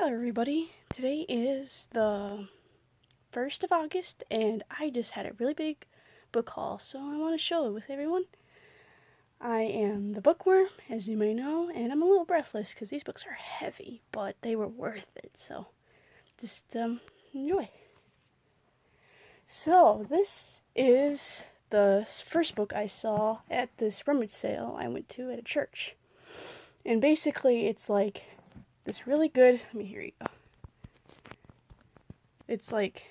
Hello everybody, today is the 1st of August and I just had a really big book haul, so I want to show it with everyone. I am the Bookworm, as you may know, and I'm a little breathless because these books are heavy, but they were worth it, so just enjoy. So this is the first book I saw at this Rummage sale I went to at a church. And basically it's like this really good, here you go. It's like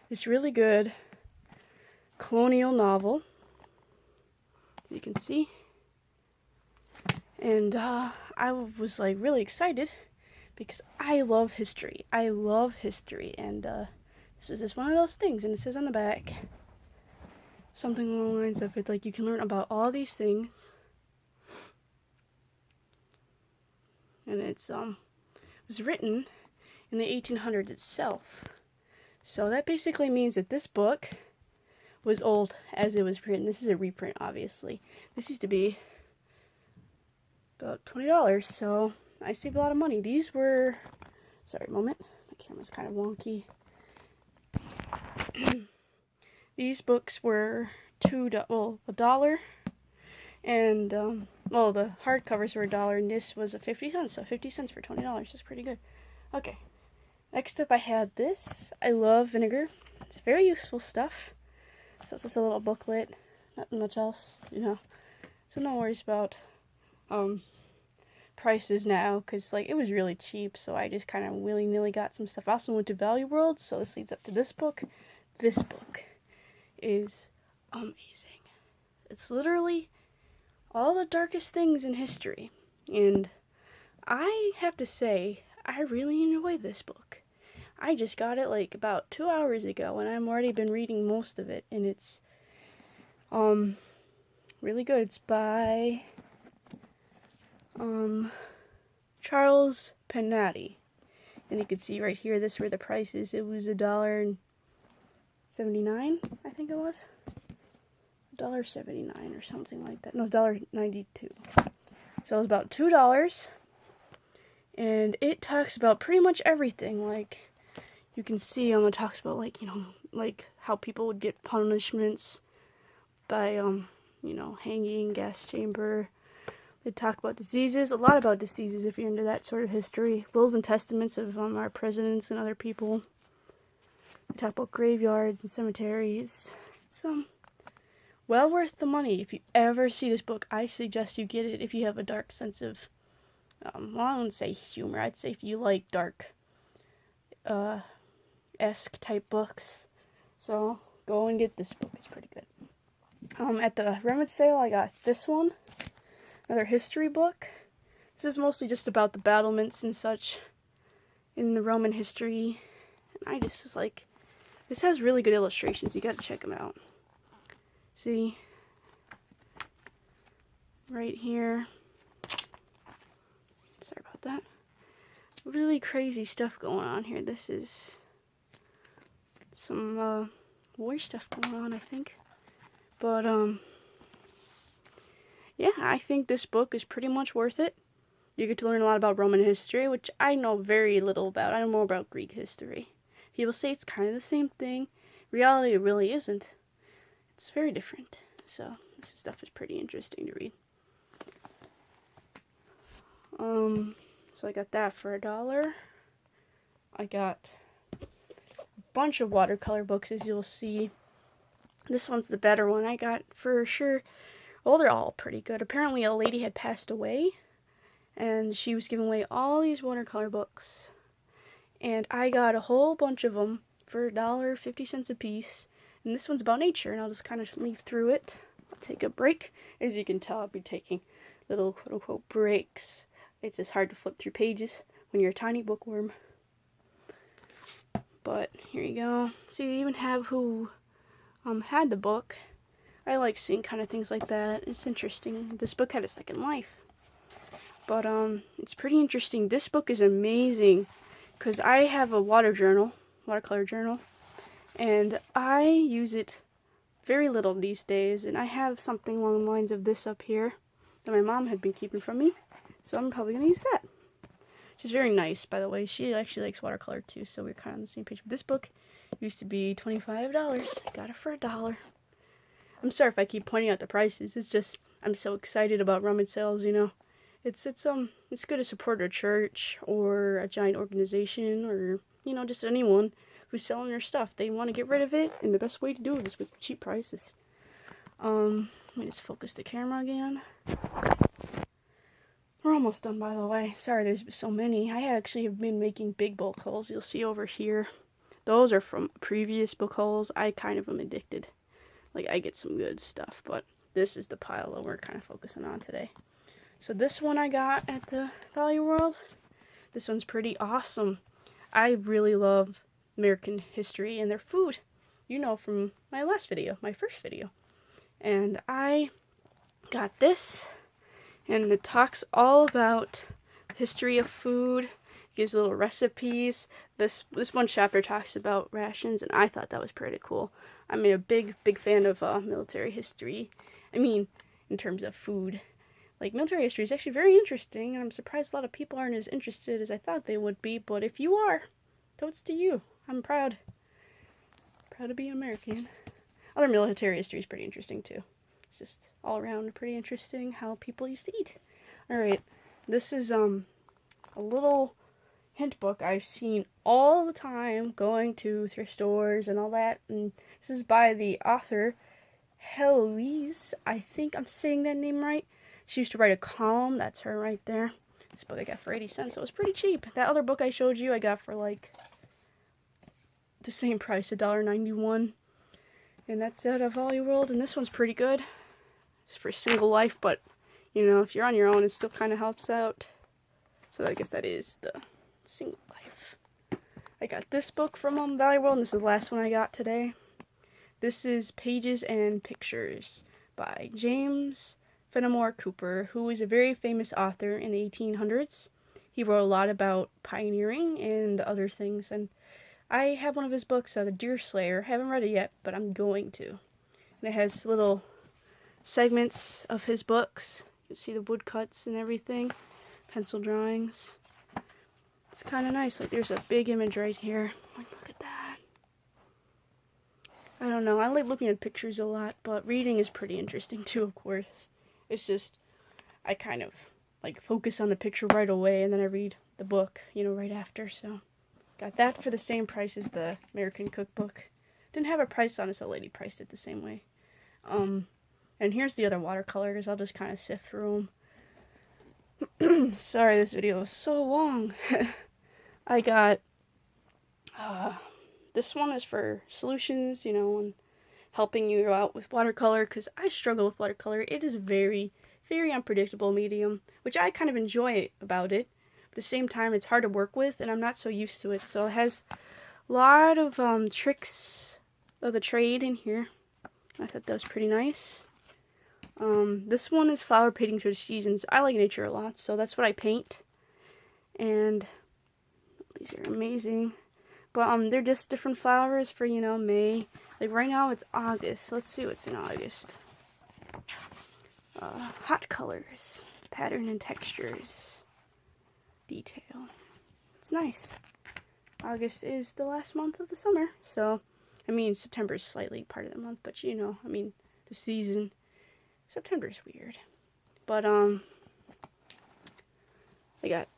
this really good colonial novel, as you can see. And I was like really excited because I love history. And this was just one of those things. And it says on the back something along the lines of it, like you can learn about all these things. And it's was written in the 1800s itself. So that basically means that this book was old as it was written. This is a reprint, obviously. This used to be about $20, so I saved a lot of money. These were, sorry, a moment, my camera's kind of wonky. These books were $1, and well, the hardcovers were $1, and this was 50 cents, so 50 cents for $20. That's pretty good. Okay, next up I had this. I love vinegar. It's very useful stuff. So it's just a little booklet, nothing much else, you know. So no worries about prices now, because like it was really cheap, so I just kind of willy-nilly got some stuff. I also went to Value World, so this leads up to this book. This book is amazing. It's literally all the darkest things in history, and I have to say I really enjoy this book. I just got it like about 2 hours ago, and I've already been reading most of it, and it's really good. It's by Charles Pennati, and you can see right here, this is where the price is. It was $1.79, I think it was $1.79 or something like that. No, it's $1.92. So it was about $2, and it talks about pretty much everything. Like you can see, it talks about like, you know, like how people would get punishments by hanging, gas chamber. They talk about diseases, a lot about diseases if you're into that sort of history. Wills and testaments of our presidents and other people. They talk about graveyards and cemeteries. It's well worth the money. If you ever see this book, I suggest you get it if you have a dark sense of, well, I wouldn't say humor. I'd say if you like dark, esque type books. So go and get this book. It's pretty good. At the Rummage sale, I got this one. Another history book. This is mostly just about the battlements and such in the Roman history. And I just like, this has really good illustrations. You gotta check them out. See? Right here. Sorry about that. Really crazy stuff going on here. This is some war stuff going on, I think. But yeah, I think this book is pretty much worth it. You get to learn a lot about Roman history, which I know very little about. I know more about Greek history. People say it's kind of the same thing. In reality, it really isn't. It's very different. So this stuff is pretty interesting to read. So I got that for $1. I got a bunch of watercolor books, as you'll see. This one's the better one I got for sure. Well, they're all pretty good. Apparently a lady had passed away, and she was giving away all these watercolor books. And I got a whole bunch of them for $1, 50 cents a piece. And this one's about nature, and I'll just kind of leaf through it. I'll take a break. As you can tell, I'll be taking little quote-unquote breaks. It's just hard to flip through pages when you're a tiny bookworm. But here you go. See, they even have who had the book. I like seeing kind of things like that. It's interesting. This book had a second life. But it's pretty interesting. This book is amazing because I have a watercolor journal, and I use it very little these days, and I have something along the lines of this up here that my mom had been keeping from me, so I'm probably going to use that. She's very nice, by the way. She actually likes watercolor too, so we're kind of on the same page. But this book used to be $25. Got it for $1. I'm sorry if I keep pointing out the prices. It's just I'm so excited about Rummage sales, you know. It's good to support a church or a giant organization or, you know, just anyone who's selling their stuff. They want to get rid of it, and the best way to do it is with cheap prices. Let me just focus the camera again. We're almost done, by the way. Sorry, there's so many. I actually have been making big bulk hauls. You'll see over here. Those are from previous book hauls. I kind of am addicted. Like, I get some good stuff, but this is the pile that we're kind of focusing on today. So this one I got at the Value World. This one's pretty awesome. I really love American history and their food. You know from my last video, my first video. And I got this, and it talks all about history of food, gives little recipes. This one chapter talks about rations, and I thought that was pretty cool. I'm a big fan of military history. I mean, in terms of food. Like, military history is actually very interesting, and I'm surprised a lot of people aren't as interested as I thought they would be, but if you are, totes to you. I'm proud. Proud to be an American. Other military history is pretty interesting, too. It's just all around pretty interesting how people used to eat. Alright, this is a little hint book I've seen all the time going to thrift stores and all that, and this is by the author Heloise. I think I'm saying that name right. She used to write a column. That's her right there. This book I got for 80 cents, so it was pretty cheap. That other book I showed you, I got for like the same price, $1.91. And that's out of Value World, and this one's pretty good. It's for single life, but, you know, if you're on your own, it still kind of helps out. So I guess that is the single life. I got this book from Value World, and this is the last one I got today. This is Pages and Pictures by James Fenimore Cooper, who is a very famous author in the 1800s. He wrote a lot about pioneering and other things, and I have one of his books, The Deer Slayer. I haven't read it yet, but I'm going to. And it has little segments of his books. You can see the woodcuts and everything, pencil drawings. It's kind of nice. Like, there's a big image right here. Like, look at that. I don't know. I like looking at pictures a lot, but reading is pretty interesting too, of course. It's just, I kind of, like, focus on the picture right away, and then I read the book, you know, right after, so. Got that for the same price as the American Cookbook. Didn't have a price on it, so a lady priced it the same way. And here's the other watercolors. I'll just kind of sift through them. Sorry, this video is so long. I got, this one is for solutions, you know, and helping you out with watercolor, because I struggle with watercolor. It is a very, very unpredictable medium, which I kind of enjoy about it. At the same time, it's hard to work with, and I'm not so used to it. So it has a lot of tricks of the trade in here. I thought that was pretty nice. This one is flower painting for the seasons. I like nature a lot, so that's what I paint. And these are amazing. But they're just different flowers for, you know, May. Like right now it's August. Let's see what's in August. Hot colors, pattern and textures, detail. It's nice. August is the last month of the summer, so I mean September is slightly part of the month, but you know, I mean the season. September's weird. But I got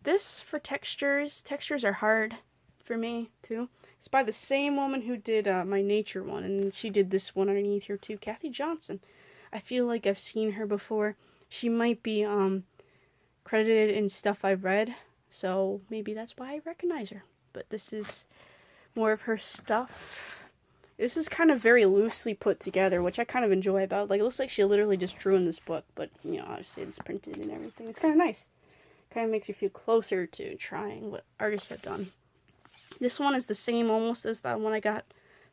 this for textures. Textures are hard for me too. It's by the same woman who did my nature one, and she did this one underneath here too, Kathy Johnson. I feel like I've seen her before. She might be credited in stuff I've read, so maybe that's why I recognize her. But this is more of her stuff. This is kind of very loosely put together, which I kind of enjoy about. Like, it looks like she literally just drew in this book, but, you know, obviously it's printed and everything. It's kind of nice. Kind of makes you feel closer to trying what artists have done. This one is the same almost as the one I got,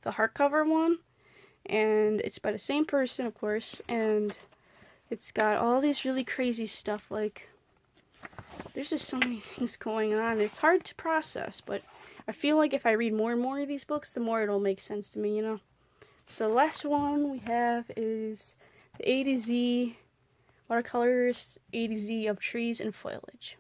the hardcover one. And it's by the same person, of course. And it's got all these really crazy stuff. Like, there's just so many things going on. It's hard to process, but I feel like if I read more and more of these books, the more it'll make sense to me, you know. So the last one we have is the A to Z watercolors, A to Z of trees and foliage.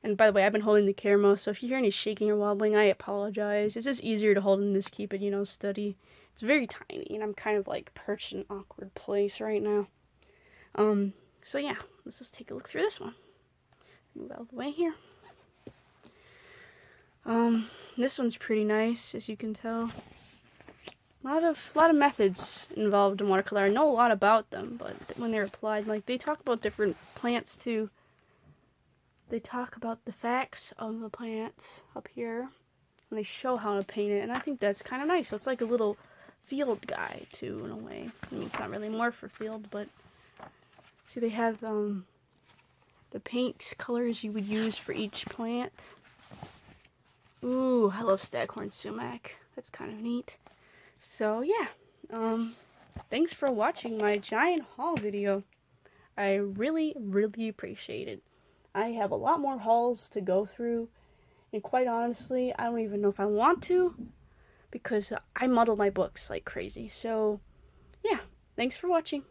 And by the way, I've been holding the camera, so if you hear any shaking or wobbling, I apologize. It's just easier to hold in this keep it, steady. It's very tiny, and I'm kind of like perched in an awkward place right now. So yeah, let's just take a look through this one. Move out of the way here. This one's pretty nice, as you can tell. A lot of methods involved in watercolor. I know a lot about them, but when they're applied, like, they talk about different plants too. They talk about the facts of the plants up here, and they show how to paint it, and I think that's kind of nice. So it's like a little field guide too, in a way. I mean, it's not really more for field, but see, they have the paint colors you would use for each plant. Ooh, I love staghorn sumac. That's kind of neat. So yeah, thanks for watching my giant haul video. I really, really appreciate it. I have a lot more hauls to go through, and quite honestly, I don't even know if I want to, because I muddle my books like crazy. So yeah, thanks for watching.